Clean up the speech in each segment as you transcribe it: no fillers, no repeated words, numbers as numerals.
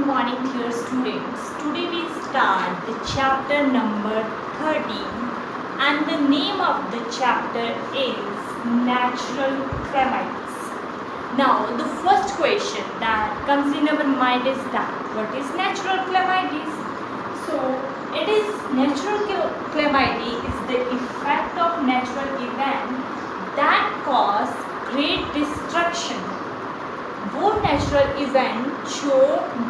morning, dear students. Today we start the chapter number 13 and the name of the chapter is Natural Calamities. Now the first question that comes in our mind is that what is natural calamities? So it is natural calamity is the effect of natural event that cause great destruction. वो natural event जो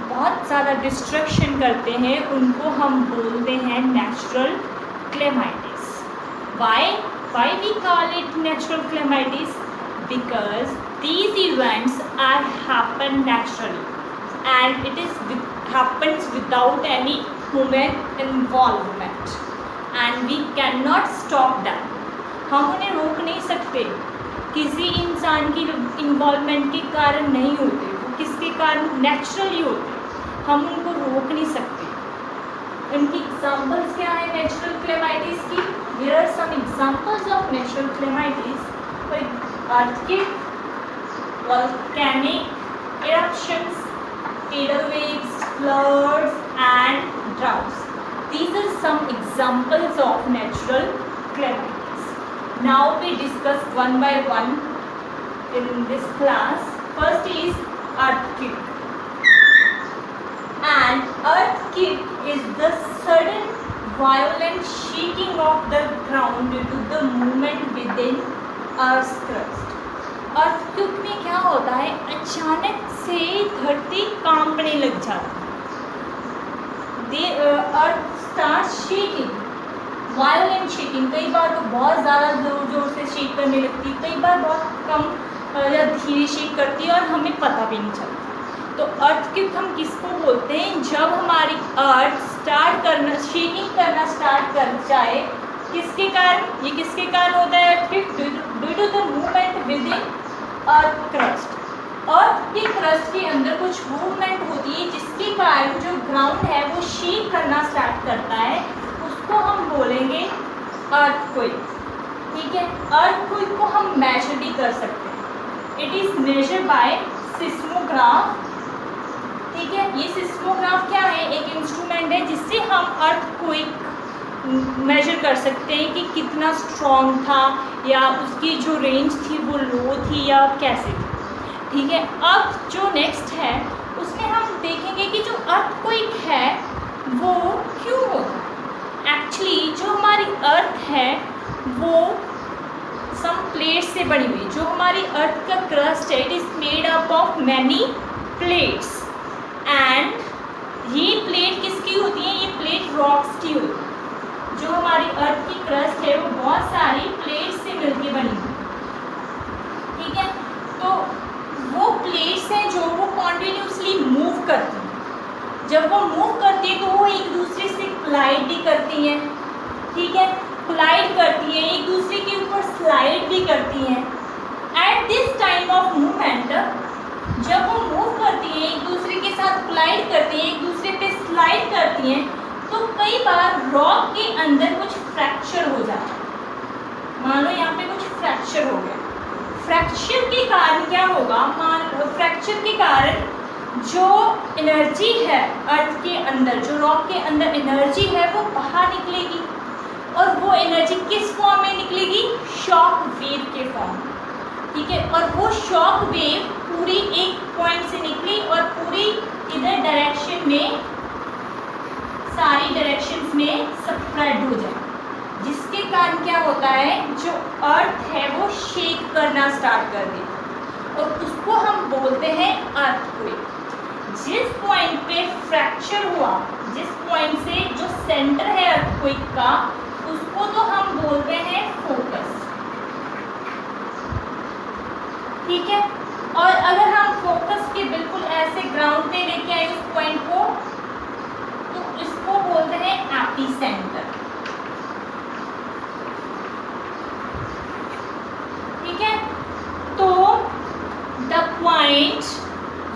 बहुत ज़्यादा destruction करते हैं उनको हम बोलते हैं natural calamities. Why we call it natural calamities? Because these events are happen naturally and it is happens without any human involvement and we cannot stop them. हम उन्हें रोक नहीं सकते, किसी इंसान की इन्वॉल्वमेंट के कारण नहीं होते, वो किसके कारण नेचुरली होते, हम उनको रोक नहीं सकते. उनकी एग्जांपल्स क्या है नेचुरल कैलामिटीज़ की? There are some examples of natural calamities. Earthquake, volcanic eruptions, tidal waves, floods and droughts. These are some examples of natural calamities. Now we discuss one by one in this class. First is earthquake. An earthquake is the sudden violent shaking of the ground due to the movement within Earth's crust. earthquake में क्या होता है? अचानक से धरती कांपने लग जाती है. Earth start shaking, violent shaking. कई बार तो बहुत ज़्यादा ज़ोर ज़ोर से शेक करने लगती है, कई बार बहुत कम या धीरे शेक करती है और हमें पता भी नहीं चलता. तो अर्थक्वेक हम किसको बोलते हैं? जब हमारी अर्थ स्टार्ट करना शेकिंग करना स्टार्ट कर जाए. किसके कारण? ये किसके कारण होता है earthquake? Due to the movement within earth crust. Earth के क्रस्ट के अंदर कुछ मूवमेंट होती है जिसके कारण जो ग्राउंड है वो शेक करना स्टार्ट करता है, उसको हम बोलेंगे अर्थक्वेक. ठीक है. अर्थक्वेक को हम मेजर भी कर सकते हैं. It is measure by seismograph. ठीक है. ये सिस्मोग्राफ क्या है? एक इंस्ट्रूमेंट है जिससे हम अर्थक्वेक मेजर कर सकते हैं कि कितना स्ट्रॉन्ग था या उसकी जो रेंज थी वो लो थी या कैसे थी. ठीक है. अब जो नेक्स्ट है उसमें हम देखेंगे कि जो अर्थक्वेक है वो क्यों होता है. एक्चुअली जो हमारी अर्थ है वो सम प्लेट्स से बनी हुई. जो हमारी अर्थ का क्रस्ट है it is made up of many plates and ये प्लेट किसकी होती है? ये प्लेट रॉक्स की होती है. जो हमारी अर्थ की क्रस्ट है वो बहुत सारी प्लेट्स से मिलकर बनी हुई. ठीक है. तो वो प्लेट्स हैं जो वो कॉन्टिन्यूसली मूव करती हैं. जब वो मूव करती है तो वो एक दूसरे से कोलाइड भी करती हैं. ठीक है. कोलाइड करती हैं, एक दूसरे के ऊपर स्लाइड भी करती हैं. At this time of movement जब वो मूव करती हैं, एक दूसरे के साथ कोलाइड करती हैं, एक दूसरे पे स्लाइड करती हैं, तो कई बार रॉक के अंदर कुछ फ्रैक्चर हो जाता है. मान लो यहाँ पे कुछ फ्रैक्चर हो गया. फ्रैक्चर के कारण क्या होगा? फ्रैक्चर के कारण जो एनर्जी है अर्थ के अंदर, जो रॉक के अंदर एनर्जी है वो बाहर निकलेगी. और वो एनर्जी किस फॉर्म में निकलेगी? शॉक वेव के फॉर्म. ठीक है. और वो शॉक वेव पूरी एक पॉइंट से निकली और पूरी इधर डायरेक्शन में, सारी डायरेक्शंस में स्प्रेड हो जाए, जिसके कारण क्या होता है? जो अर्थ है वो शेक करना स्टार्ट कर देती और उसको हम बोलते हैं अर्थक्वेक. जिस पॉइंट पे फ्रैक्चर हुआ, जिस पॉइंट से जो सेंटर है अर्थक्वेक का, उसको तो हम बोलते हैं फोकस. ठीक है. और अगर हम फोकस के बिल्कुल ऐसे ग्राउंड पे लेके आए उस पॉइंट को, तो इसको बोलते हैं एपिसेंटर. ठीक है. तो the point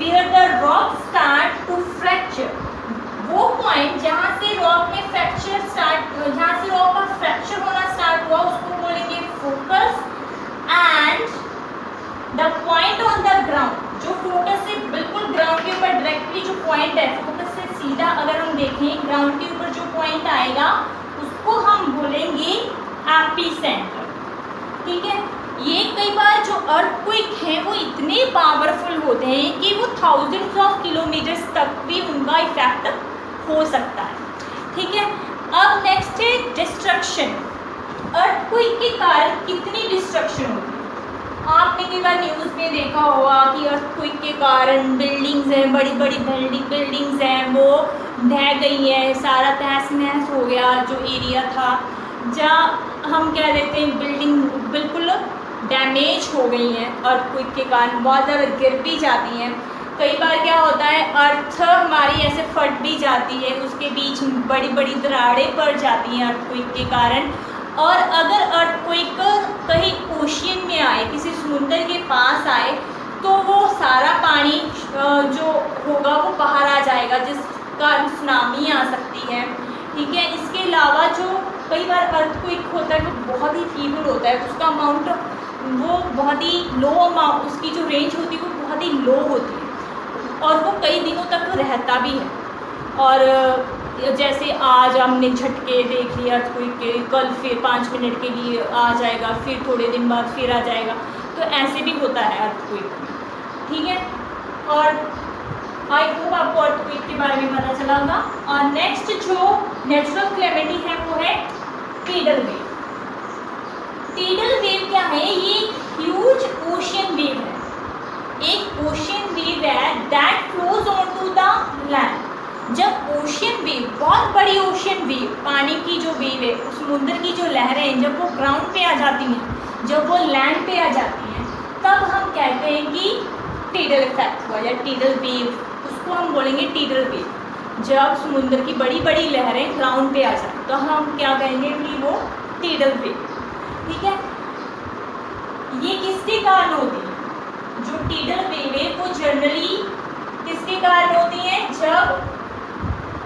where the rock start to fracture, वो पॉइंट जहाँ से रॉक में फ्रैक्चर स्टार्ट, जहाँ से रॉक का फ्रैक्चर होना स्टार्ट हुआ उसको बोलेंगे focus. And the point on the ground, जो फोकस से बिल्कुल ग्राउंड के ऊपर डायरेक्टली जो पॉइंट है सीधा अगर हम देखें ग्राउंड के ऊपर जो पॉइंट आएगा उसको हम बोलेंगे एपिसेंटर। ठीक है, ये कई बार जो अर्थक्वेक हैं वो इतने पावरफुल होते हैं कि वो थाउजेंड्स ऑफ किलोमीटर्स तक भी उनका इफेक्ट हो सकता है। ठीक है, अब नेक्स्ट है डिस्ट्रक्शन। अर्थक्वेक के कारण कितनी डिस्ट्रक्शन होती है? आपने कई बार न्यूज़ में देखा होगा कि अर्थक्वेक के कारण बिल्डिंग्स हैं, बड़ी बड़ी बिल्डिंग्स हैं, वो ढह गई है, सारा तहस नहस हो गया। जो एरिया था जहाँ हम कह देते हैं बिल्डिंग बिल्कुल डैमेज हो गई हैं अर्थक्वेक के कारण, बहुत ज़्यादा गिर भी जाती हैं। कई बार क्या होता है अर्थ हमारी ऐसे फट भी जाती है, उसके बीच बड़ी बड़ी दरारें पड़ जाती हैं अर्थक्वेक के कारण। और अगर अर्थक्वेक कहीं ओशियन में आए, किसी समुंदर के पास आए, तो वो सारा पानी जो होगा वो बाहर आ जाएगा, जिस कारण सुनामी आ सकती है। ठीक है, इसके अलावा जो कई बार अर्थक्वेक होता है वो बहुत ही फीबल होता है, उसका अमाउंट वो बहुत ही लो अमाउंट, उसकी जो रेंज होती है वो बहुत ही लो होती है और वो कई दिनों तक रहता भी है। और जैसे आज हमने झटके देख लिया अर्थक्वेक के, कल फिर 5 मिनट के लिए आ जाएगा, फिर थोड़े दिन बाद फिर आ जाएगा, तो ऐसे भी होता है अर्थक्वेक में। ठीक है, और आई होप आपको अर्थक्वेक के बारे में पता चला होगा। और नेक्स्ट जो नेचुरल क्लेमिटी है वो है टीडल वेव। टीडल वेव क्या है? ये ह्यूज ओशियन वेव है, एक ओशियन वेव है that flows on to the land. जब ओशियन वेव, बहुत बड़ी ओशियन वेव, पानी की जो वेव है, समुद्र की जो लहरें हैं, जब वो ग्राउंड पे आ जाती हैं, जब वो लैंड पे आ जाती हैं, तब हम कहते हैं कि टीडल इफेक्ट हुआ या टीडल वेव, उसको हम बोलेंगे टीडल वेव। जब समुद्र की बड़ी बड़ी लहरें ग्राउंड पे आ जाए तो हम क्या कहेंगे कि वो टीडल वेव। ठीक है, ये किसके कारण होती है? जो टीडल वेव है वो जनरली किसके कारण होती है? जब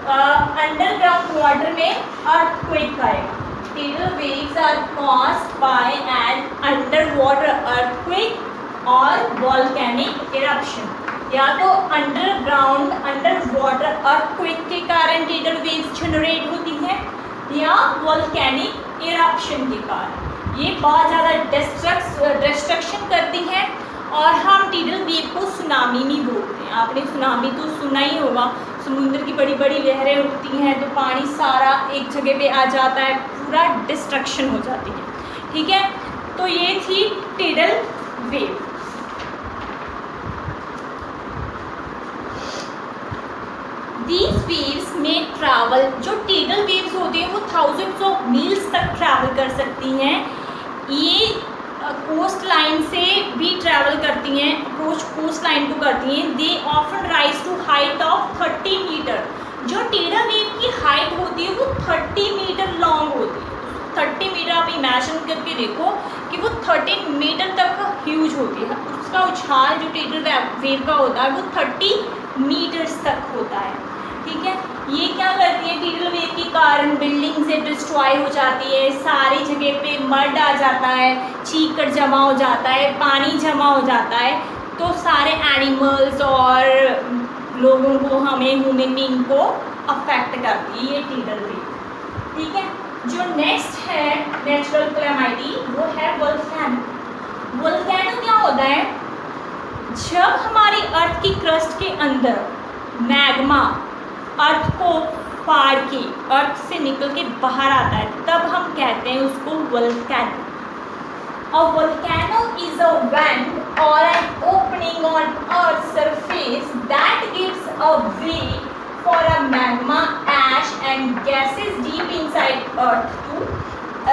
अंडरग्राउंड वाटर में अर्थक्वेक आएगा। Tidal waves are caused by an underwater earthquake or volcanic eruption। या तो अंडरग्राउंड अंडरवाटर अर्थक्वेक के कारण tidal waves जनरेट होती है या वोल्केनिक इरप्शन के कारण। ये बहुत ज़्यादा डिस्ट्रक्शन करती है और हम tidal वेव को सुनामी भी बोलते हैं। आपने सुनामी तो सुना ही होगा, समुद्र की बड़ी बड़ी लहरें उठती हैं तो पानी सारा एक जगह पे आ जाता है, पूरा डिस्ट्रक्शन हो जाती है। ठीक है, तो ये थी tidal वेव। These waves में ट्रैवल, जो tidal waves होती हैं वो थाउजेंड्स ऑफ मील्स तक ट्रैवल कर सकती हैं। ये कोस्ट लाइन से भी ट्रैवल करती हैं, अप्रोच कोस्ट लाइन को करती हैं। They often rise to height of 30 metre. जो tidal वेव की हाइट होती है वो 30 मीटर लॉन्ग होती है। 30 मीटर आप इमेजिन करके देखो कि वो 30 मीटर तक ह्यूज होती है। उसका उछाल जो tidal वेव का होता है वो 30 मीटर्स तक होता है। ठीक है, ये क्या करती है? tidal वेव के कारण बिल्डिंग से डिस्ट्रॉय हो जाती है, सारी जगह पे मड आ जाता है, चीकड़ जमा हो जाता है, पानी जमा हो जाता है, तो सारे एनिमल्स और लोगों को, हमें ह्यूमन बीइंग को अफेक्ट करती है ये tidal वेव। ठीक है, जो नेक्स्ट है नेचुरल कैलामिटी वो है वोल्केनो। वोल्केनो क्या होता है? जब हमारी अर्थ की क्रस्ट के अंदर मैग्मा अर्थ को फाड़ के, अर्थ से निकल के बाहर आता है, तब हम कहते हैं उसको volcano. A volcano is a vent or an opening on Earth's surface that gives a way for a magma, ash and gases deep inside Earth to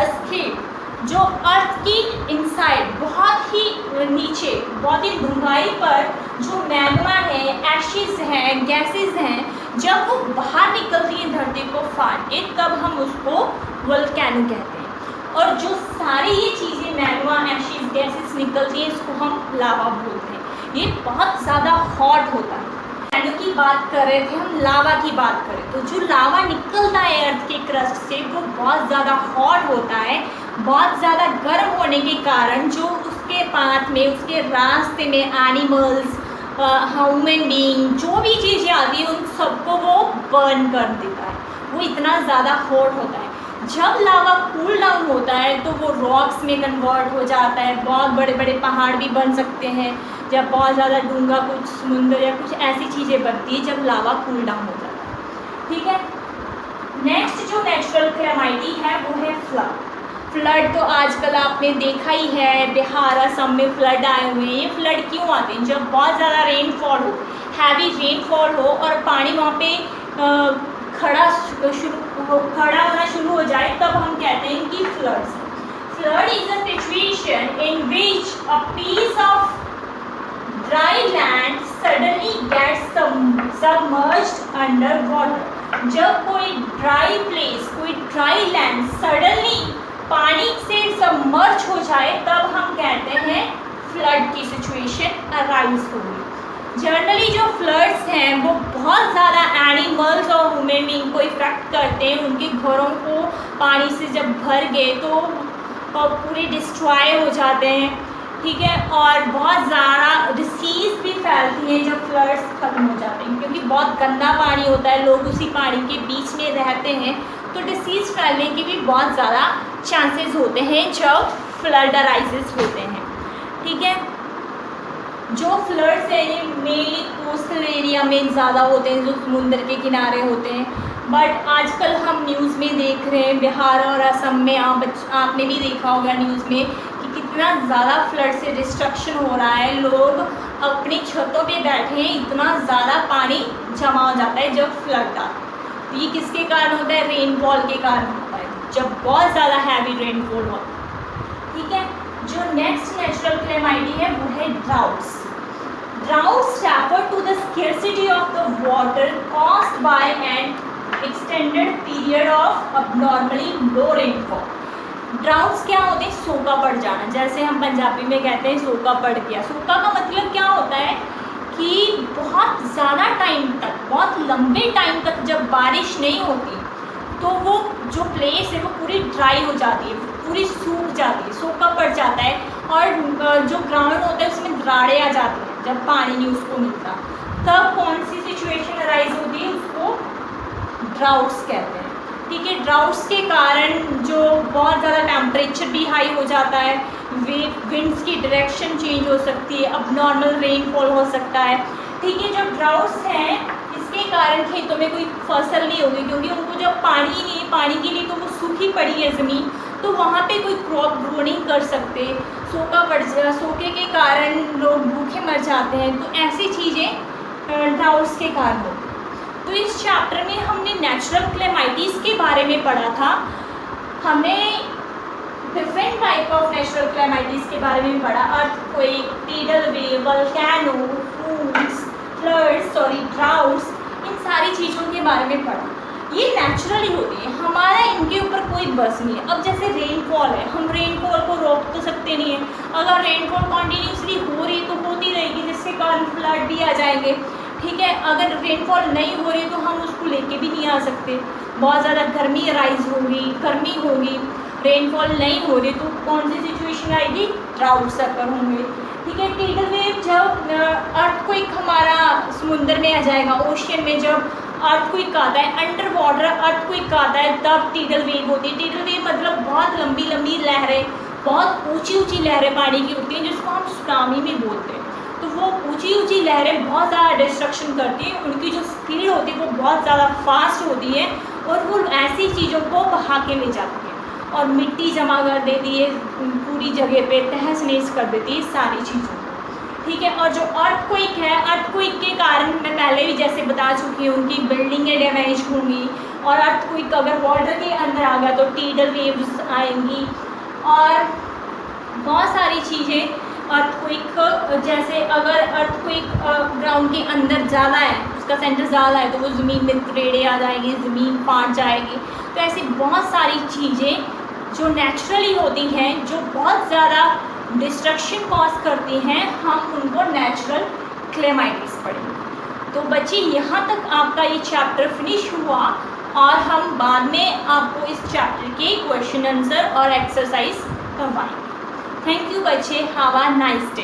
escape। जो अर्थ की इनसाइड, बहुत ही नीचे, बहुत ही डूंघाई पर जो मैग्मा है, एशेस हैं, गैसेस हैं, जब वो बाहर निकलती है धरती को फाड़ के, तब हम उसको वोल्केनो कहते हैं। और जो सारी ये चीज़ें मैग्मा, एशेस, गैसेस निकलती हैं, इसको हम लावा बोलते हैं। ये बहुत ज़्यादा हॉट होता है। वोल्केनो की बात कर रहे थे हम, लावा की बात करें तो जो लावा निकलता है अर्थ के क्रस्ट से वो बहुत ज़्यादा हॉट होता है। बहुत ज़्यादा गर्म होने के कारण जो उसके पाथ में, उसके रास्ते में एनिमल्स, ह्यूमन बीइंग, जो भी चीज़ें आती हैं उन सबको वो बर्न कर देता है, वो इतना ज़्यादा हॉट होता है। जब लावा कूल डाउन होता है तो वो रॉक्स में कन्वर्ट हो जाता है, बहुत बड़े बड़े पहाड़ भी बन सकते हैं, जब बहुत ज़्यादा डूंगा कुछ समुंदर या कुछ ऐसी चीज़ें बनती है जब लावा कूल डाउन हो जाता है। ठीक है, नेक्स्ट जो नेचुरल कैलामिटी है वो है फ्लड। फ्लड तो आजकल आपने देखा ही है, बिहार असम में फ्लड आए हुए हैं। ये फ्लड क्यों आते हैं? जब बहुत ज़्यादा रेनफॉल हो, हैवी रेनफॉल हो और पानी वहाँ पे खड़ा होना शुरू हो जाए, तब हम कहते हैं कि floods. Flood is a situation in which a piece of dry land suddenly gets submerged under water. जब कोई ड्राई प्लेस, कोई ड्राई लैंड सडनली पानी से सबमर्ज हो जाए, तब हम कहते हैं फ्लड की सिचुएशन अराइज होगी। जनरली जो फ्लड्स हैं वो बहुत ज़्यादा एनिमल्स और ह्यूमन बीइंग को इफेक्ट करते हैं। उनके घरों को पानी से जब भर गए तो पूरे डिस्ट्रॉय हो जाते हैं। ठीक है, और बहुत ज़्यादा डिसीज़ भी फैलती हैं जब फ्लड्स ख़त्म हो जाते हैं, क्योंकि बहुत गंदा पानी होता है, लोग उसी पानी के बीच में रहते हैं, तो डिसीज़ फैलने की भी बहुत ज़्यादा चांसेस होते हैं जब फ्लड अराइजेस होते हैं। ठीक है, जो फ्लड्स हैं ये मेनली कोस्टल एरिया में ज़्यादा होते हैं, जो समुंदर के किनारे होते हैं। बट आजकल हम न्यूज़ में देख रहे हैं, बिहार और असम में आपने भी देखा होगा न्यूज़ में कि कितना ज़्यादा फ्लड से डिस्ट्रक्शन हो रहा है। लोग अपनी छतों पे बैठे हैं, इतना ज़्यादा पानी जमा हो जाता है जब फ्लड आता है। ये किसके कारण होता है? रेनफॉल के कारण होता है, जब बहुत ज़्यादा हैवी रेनफॉल होता है। ठीक है, जो नेक्स्ट नेचुरल कैलामिटी है वो है droughts. Droughts refer to the scarcity of the water caused by an extended period of abnormally low rainfall. Droughts क्या होते हैं? सूखा पड़ जाना, जैसे हम पंजाबी में कहते हैं सूखा पड़ गया। सूखा का मतलब क्या होता है कि बहुत ज़्यादा टाइम तक, बहुत लंबे टाइम तक जब बारिश नहीं होती तो वो जो प्लेस है वो पूरी ड्राई हो जाती है, पूरी सूख जाती है, सूखा पड़ जाता है, और जो ग्राउंड होता है उसमें दरारें आ जाती हैं जब पानी नहीं उसको मिलता। तब कौन सी सिचुएशन अराइज होती है? उसको ड्राउट्स कहते हैं। ठीक है, ड्राउट्स के कारण जो बहुत ज़्यादा टेम्परेचर भी हाई हो जाता है, विंड्स की डायरेक्शन चेंज हो सकती है, अब नॉर्मल रेनफॉल हो सकता है। ठीक है, जो ड्राउट्स हैं इसके कारण खेतों में कोई फसल नहीं होगी, क्योंकि उनको जब पानी नहीं, पानी के लिए तो वो सूखी पड़ी है ज़मीन, तो वहाँ पे कोई क्रॉप ग्रो नहीं कर सकते, सूखा पड़ जाए, सूखे के कारण लोग भूखे मर जाते हैं। तो ऐसी चीज़ें ड्राउट्स के कारण होती हैं। तो इस चैप्टर में हमने नेचुरल कैलामिटीज़ के बारे में पढ़ा था। हमने different type of natural calamities के बारे में पढ़ा, earthquake, tidal wave, volcano, droughts, इन सारी चीज़ों के बारे में पढ़ा। ये नेचुरली होती है, हमारा इनके ऊपर कोई बस नहीं है। अब जैसे रेनफॉल है, हम रेनफॉल को रोक तो सकते नहीं हैं। अगर रेनफॉल कॉन्टीन्यूसली हो रही तो होती रहेगी, जिसके कारण फ्लड भी आ जाएंगे। ठीक है, अगर रेनफॉल नहीं हो रही तो हम उसको लेके भी नहीं आ सकते, बहुत ज़्यादा गर्मी अराइज होगी, रेनफॉल नहीं हो रही तो कौन सी सिचुएशन आएगी? ड्राउट्स अकर होंगे। ठीक है, tidal वेव, जब अर्थक्वेक हमारा समुंदर में आ जाएगा, ओशियन में जब अर्थक्वेक आता है, अंडर वाटर अर्थक्वेक आता है, तब tidal वेव होती है। tidal वेव मतलब बहुत लंबी लंबी लहरें, बहुत ऊंची ऊंची लहरें पानी की होती हैं, जिसको हम सुनामी भी बोलते हैं। तो वो ऊंची ऊंची लहरें बहुत ज़्यादा डिस्ट्रक्शन करती हैं, उनकी जो स्पीड होती है वो बहुत ज़्यादा फास्ट होती है, और वो ऐसी चीज़ों को बहा के ले जाती है और मिट्टी जमा कर देती है पूरी जगह पे, तहस नहस कर देती है सारी चीज़ों को। ठीक है, और जो अर्थक्वेक है, अर्थक्वेक के कारण मैं पहले भी जैसे बता चुकी हूँ, उनकी बिल्डिंगें डैमेज होंगी, और अर्थक्वेक अगर वाटर के अंदर आ गया तो tidal वेव्स आएंगी, और बहुत सारी चीज़ें अर्थक्वेक, जैसे अगर अर्थक्वेक ग्राउंड के अंदर ज़्यादा है, उसका सेंटर ज़्यादा है, तो वो ज़मीन में तरेड़े आ जाएगी, ज़मीन फाट जाएगी। तो ऐसी बहुत सारी चीज़ें जो नेचुरली होती हैं, जो बहुत ज़्यादा डिस्ट्रक्शन कॉज करती हैं, हम उनको नेचुरल कैलामिटीज़ पढ़ेंगे। तो बच्चे, यहाँ तक आपका ये चैप्टर फिनिश हुआ, और हम बाद में आपको इस चैप्टर के क्वेश्चन आंसर और एक्सरसाइज करवाएंगे। थैंक यू बच्चे, हैव अ नाइस डे।